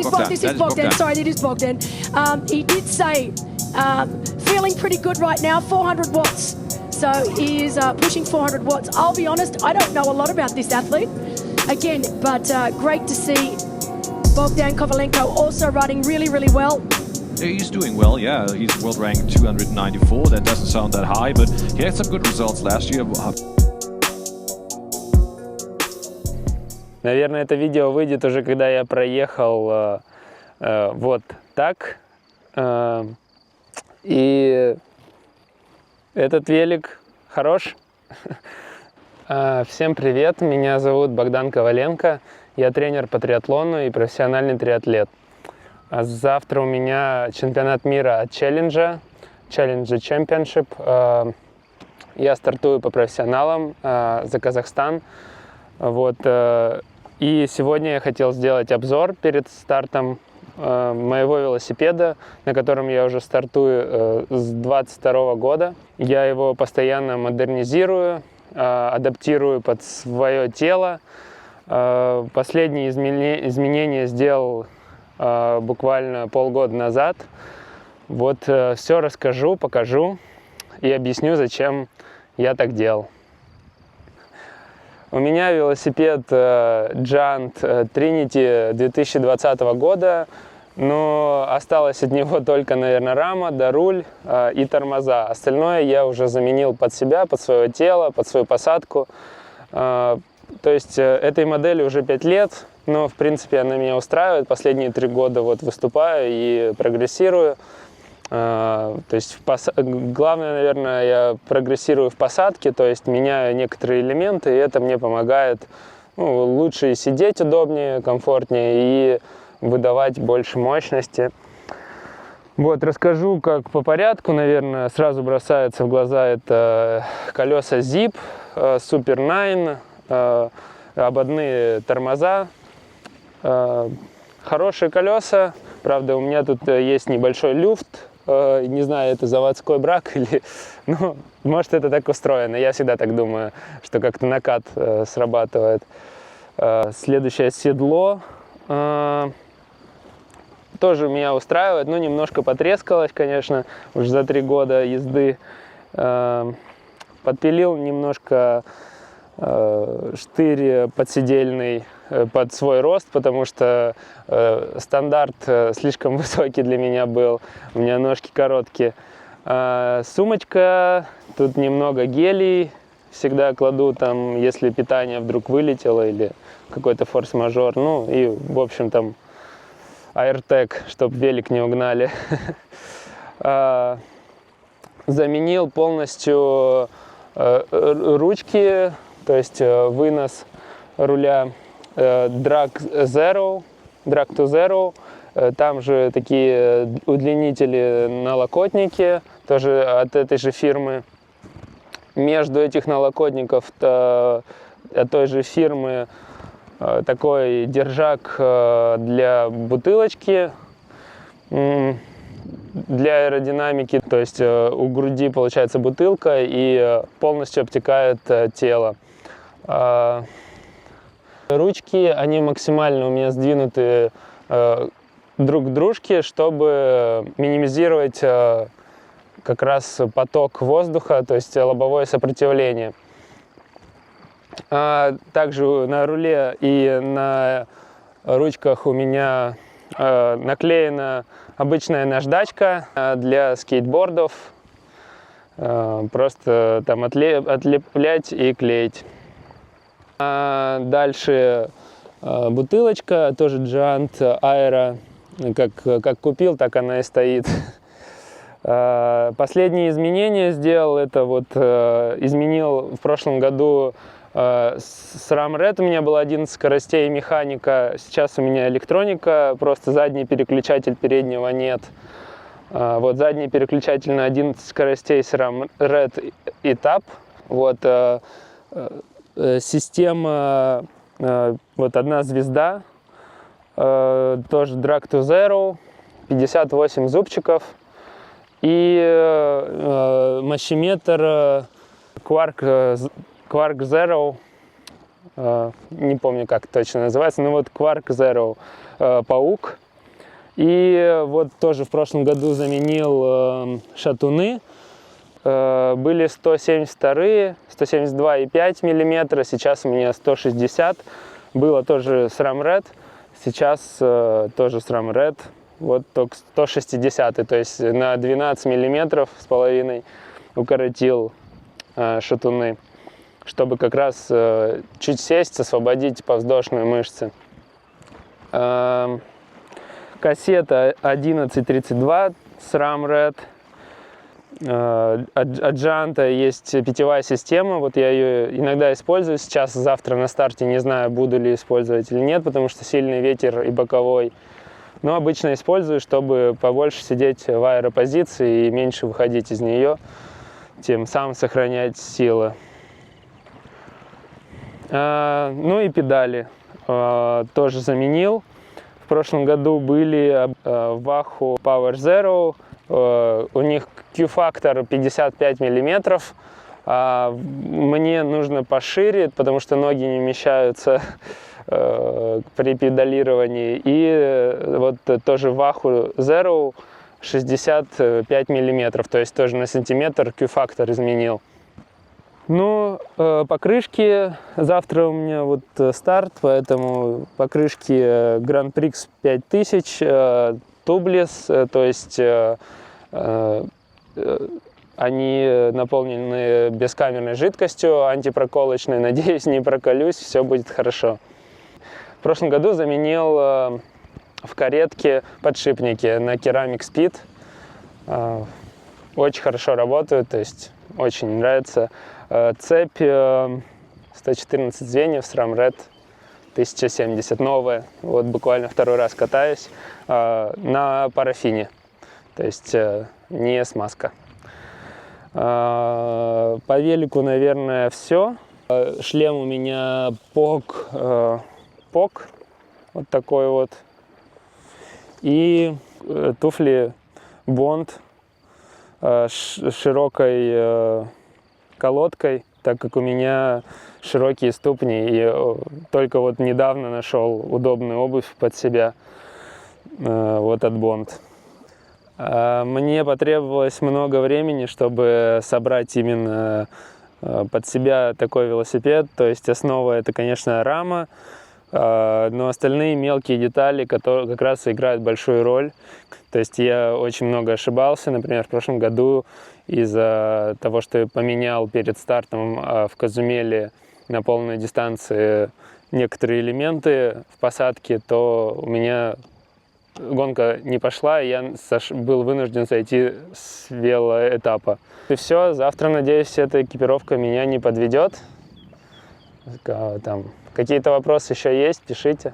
This is Bogdan. Sorry, it is Bogdan. He did say feeling pretty good right now, 400 watts. So he is pushing 400 watts. I'll be honest, I don't know a lot about this athlete. Again, but great to see Bogdan Kovalenko also running really, really well. He's doing well, yeah. He's world rank 294. That doesn't sound that high, but he had some good results last year. Наверное, это видео выйдет уже, когда я проехал вот так. И этот велик хорош. Всем привет, меня зовут Богдан Коваленко. Я тренер по триатлону и профессиональный триатлет. Завтра у меня чемпионат мира от Challenger Championship. Я стартую по профессионалам за Казахстан. Вот. И сегодня я хотел сделать обзор перед стартом моего велосипеда, на котором я уже стартую с 2022 года. Я его постоянно модернизирую, адаптирую под свое тело. Последние изменения сделал буквально полгода назад. Вот все расскажу, покажу и объясню, зачем я так делал. У меня велосипед Giant Trinity 2020 года, но осталось от него только, наверное, рама, да руль и тормоза. Остальное я уже заменил под себя, под свое тело, под свою посадку. То есть этой модели уже 5 лет, но в принципе она меня устраивает. Последние 3 года вот выступаю и прогрессирую. То есть главное, наверное, я прогрессирую в посадке, то есть меняю некоторые элементы, и это мне помогает лучше сидеть удобнее, комфортнее и выдавать больше мощности. Вот, расскажу как по порядку, наверное, сразу бросается в глаза это колеса Zip, Super 9, ободные тормоза, хорошие колеса, правда у меня тут есть небольшой люфт. Не знаю, это заводской брак или... Ну, может, это так устроено. Я всегда так думаю, что как-то накат срабатывает. Следующее седло. Тоже меня устраивает. Ну, немножко потрескалось, конечно, уже за 3 года езды. Подпилил немножко штырь подседельный под свой рост, потому что стандарт слишком высокий для меня был, у меня ножки короткие. Сумочка, тут немного гелей, всегда кладу там, если питание вдруг вылетело или какой-то форс-мажор, ну и в общем там AirTag, чтобы велик не угнали. Заменил полностью ручки, то есть вынос руля Drag to Zero, там же такие удлинители налокотники, тоже от этой же фирмы. Между этих налокотников от той же фирмы такой держак для бутылочки, для аэродинамики, то есть у груди получается бутылка и полностью обтекает тело. Ручки, они максимально у меня сдвинуты друг к дружке, чтобы минимизировать как раз поток воздуха, то есть лобовое сопротивление. Также на руле и на ручках у меня наклеена обычная наждачка для скейтбордов. Просто там отлеплять и клеить. Дальше бутылочка, тоже Giant Aero, как купил, так она и стоит. Последние изменения сделал, это вот изменил в прошлом году SRAM Red, у меня было 11 скоростей механика, сейчас у меня электроника, просто задний переключатель, переднего нет. Вот задний переключатель на 11 скоростей SRAM Red и TAP. Вот система, вот одна звезда, тоже Drag to Zero, 58 зубчиков и мощеметр Quark Zero, не помню как точно называется, но вот Quark Zero паук, И вот тоже в прошлом году заменил шатуны. Были 172, 172,5 мм, сейчас у меня 160. Было тоже SRAM Red, сейчас тоже SRAM Red. Вот только 160, то есть на 12 миллиметров с половиной укоротил шатуны, чтобы как раз чуть сесть, освободить подвздошные мышцы. Кассета 1132 SRAM Red. От Джанта есть питьевая система, вот я ее иногда использую, сейчас, завтра на старте не знаю, буду ли использовать или нет, потому что сильный ветер и боковой. Но обычно использую, чтобы побольше сидеть в аэропозиции и меньше выходить из нее, тем самым сохранять силы. Ну и педали тоже заменил. В прошлом году были Wahoo Power Zero. У них Q-фактор 55 миллиметров. Мне нужно пошире, потому что ноги не вмещаются при педалировании. И вот тоже Wahoo Zero 65 миллиметров, то есть тоже на сантиметр Q-фактор изменил. Ну, покрышки. Завтра у меня вот старт, поэтому покрышки Grand Prix 5000, Tubeless, то есть они наполнены бескамерной жидкостью антипроколочной. Надеюсь, не проколюсь, все будет хорошо. В прошлом году заменил в каретке подшипники на Ceramic Speed. Очень хорошо работают, то есть очень нравится. Цепь 114 звеньев, SRAM Red 1070, новая. Вот буквально второй раз катаюсь на парафине, то есть не смазка. По велику, наверное, все. Шлем у меня POG, вот такой вот. И туфли Bond с широкой колодкой, так как у меня широкие ступни, и только вот недавно нашел удобную обувь под себя, вот от Bond. Мне потребовалось много времени, чтобы собрать именно под себя такой велосипед, то есть основа это, конечно, рама, но остальные мелкие детали, которые как раз играют большую роль. То есть я очень много ошибался, например, в прошлом году из-за того, что я поменял перед стартом в Казумеле на полной дистанции некоторые элементы в посадке, то у меня гонка не пошла, и я был вынужден сойти с велоэтапа. И все, завтра, надеюсь, эта экипировка меня не подведет. Там какие-то вопросы еще есть, пишите.